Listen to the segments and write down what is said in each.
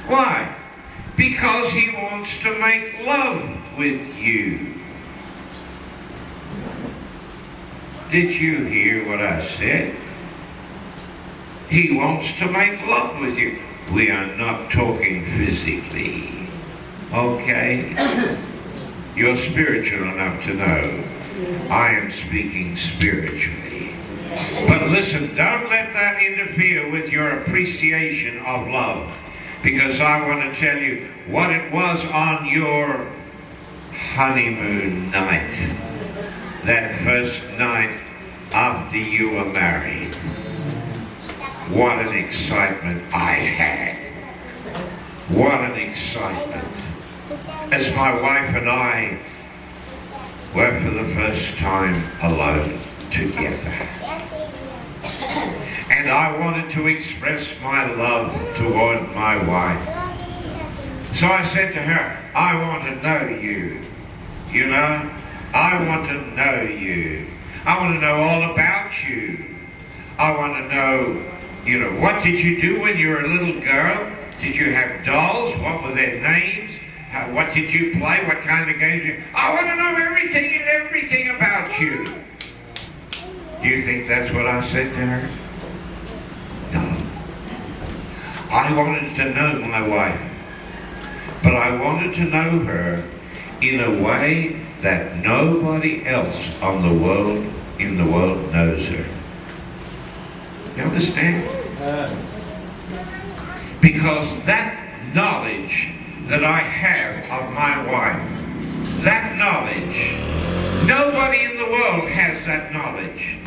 Why? Because he wants to make love with you. Did you hear what I said? He wants to make love with you. We are not talking physically. Okay? You're spiritual enough to know I am speaking spiritually. But listen, don't let that interfere with your appreciation of love. Because I want to tell you what it was on your honeymoon night. That first night after you were married. What an excitement I had. What an excitement. As my wife and I were for the first time alone together. And I wanted to express my love toward my wife. So I said to her, I want to know you. You know, I want to know you. I want to know all about you. I want to know, you know, what did you do when you were a little girl? Did you have dolls? What were their names? What did you play? What kind of games? I want to know everything about you. Do you think that's what I said to her? No. I wanted to know my wife. But I wanted to know her in a way that nobody else in the world knows her. You understand? Because that knowledge that I have of my wife, that knowledge, nobody in the world has that knowledge.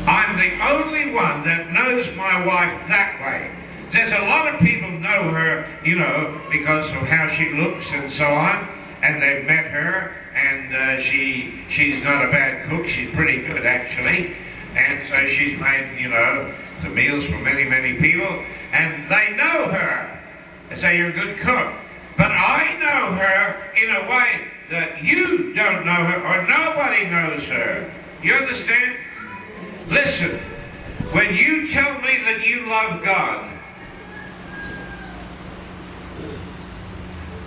I'm the only one that knows my wife that way. There's a lot of people know her, you know, because of how she looks and so on, and they've met her, and she's not a bad cook. She's pretty good, actually. And so she's made, you know, the meals for many, many people, and they know her. They say, you're a good cook. But I know her in a way that you don't know her, or nobody knows her. You understand? Listen, when you tell me that you love God,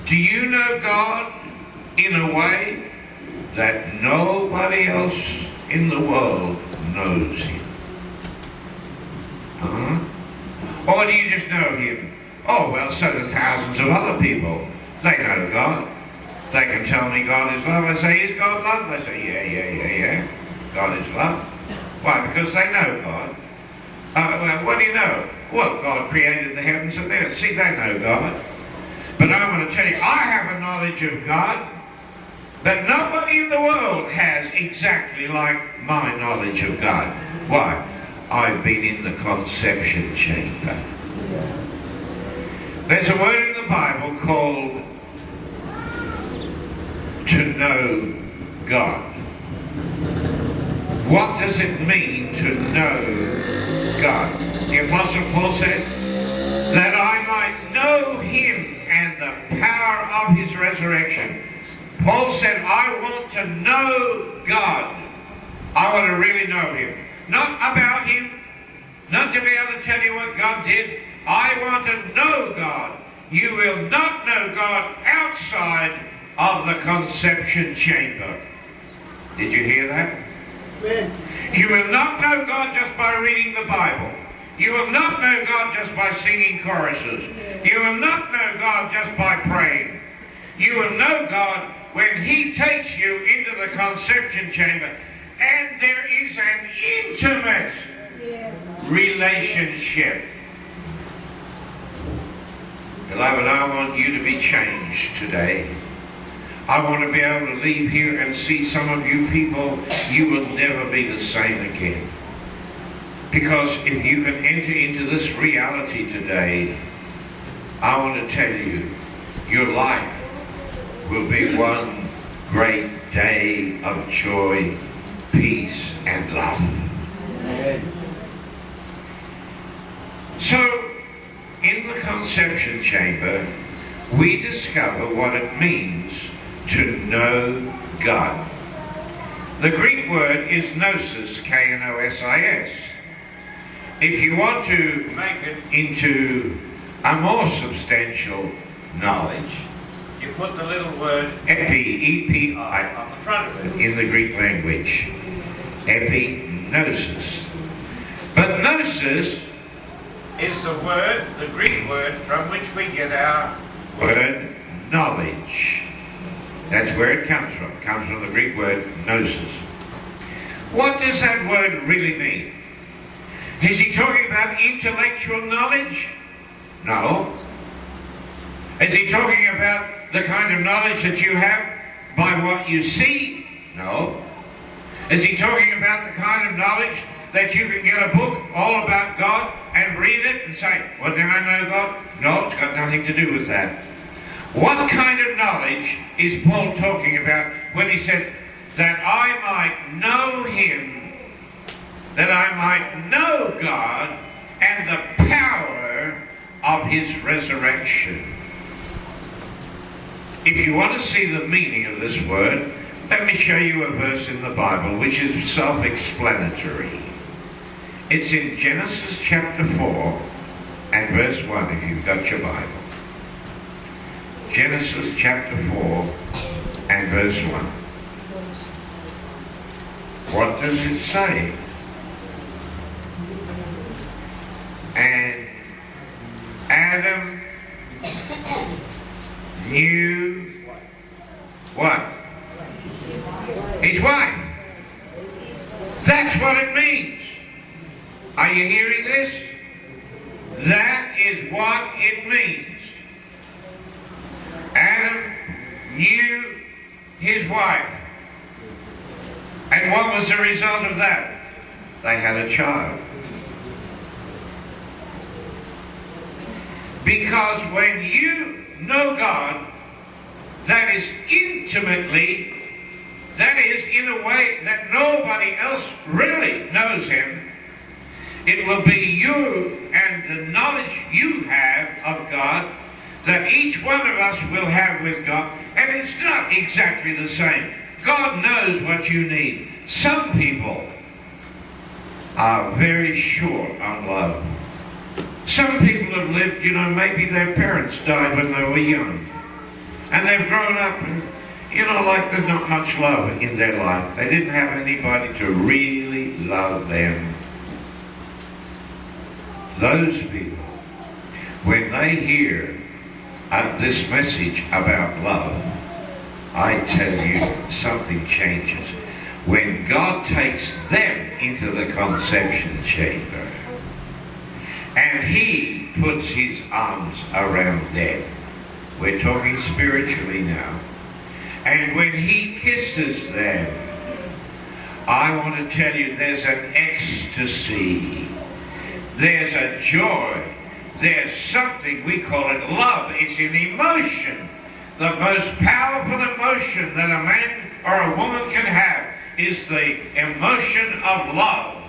do you know God in a way that nobody else in the world knows him? Or do you just know him? Oh, well, so do thousands of other people. They know God. They can tell me God is love. I say, is God love? They say, yeah. God is love. Why? Because they know God. Well, what do you know? Well, God created the heavens and the earth. See, they know God. But I want to tell you, I have a knowledge of God that nobody in the world has exactly like my knowledge of God. Why? I've been in the conception chamber. There's a word in the Bible called to know God. What does it mean to know God? The Apostle Paul said, that I might know him and the power of his resurrection. Paul said, I want to know God. I want to really know him. Not about him, not to be able to tell you what God did. I want to know God. You will not know God outside of the conception chamber. Did you hear that? Amen. You will not know God just by reading the Bible. You will not know God just by singing choruses. You will not know God just by praying. You will know God when he takes you into the conception chamber and there is an intimate relationship. Beloved, I want you to be changed today. I want to be able to leave here and see some of you people, you will never be the same again. Because if you can enter into this reality today, I want to tell you, your life will be one great day of joy, peace, and love. Amen. So, in the conception chamber, we discover what it means to know God. The Greek word is gnosis, K-N-O-S-I-S. If you want to make it into a more substantial knowledge. You put the little word epi, E-P-I, on the front of it in the Greek language. Epignosis. But gnosis is the word, the Greek word, from which we get our word knowledge. That's where it comes from. It comes from the Greek word gnosis. What does that word really mean? Is he talking about intellectual knowledge? No. Is he talking about the kind of knowledge that you have by what you see? No. Is he talking about the kind of knowledge that you can get a book all about God and read it and say, well, then I know God? No, it's got nothing to do with that. What kind of knowledge is Paul talking about when he said, that I might know him, that I might know God and the power of his resurrection? If you want to see the meaning of this word, let me show you a verse in the Bible which is self-explanatory. It's in Genesis chapter 4 and verse 1, if you've got your Bible. Genesis chapter 4 and verse 1. What does it say? And Adam knew what? His wife. That's what it means. Are you hearing this? That is what it means. Adam knew his wife. And what was the result of that? They had a child. Because when you know God, that is intimately, that is in a way that nobody else really knows him, it will be you and the knowledge you have of God that each one of us will have with God, and it's not exactly the same. God knows what you need. Some people are very short on love. Some people have lived, maybe their parents died when they were young. And they've grown up and, like there's not much love in their life. They didn't have anybody to really love them. Those people, when they hear this message about love, I tell you, something changes. When God takes them into the conception chamber and he puts his arms around them, we're talking spiritually now, and when he kisses them, I want to tell you there's an ecstasy, there's a joy, there's something, we call it love. It's an emotion. The most powerful emotion that a man or a woman can have is the emotion of love.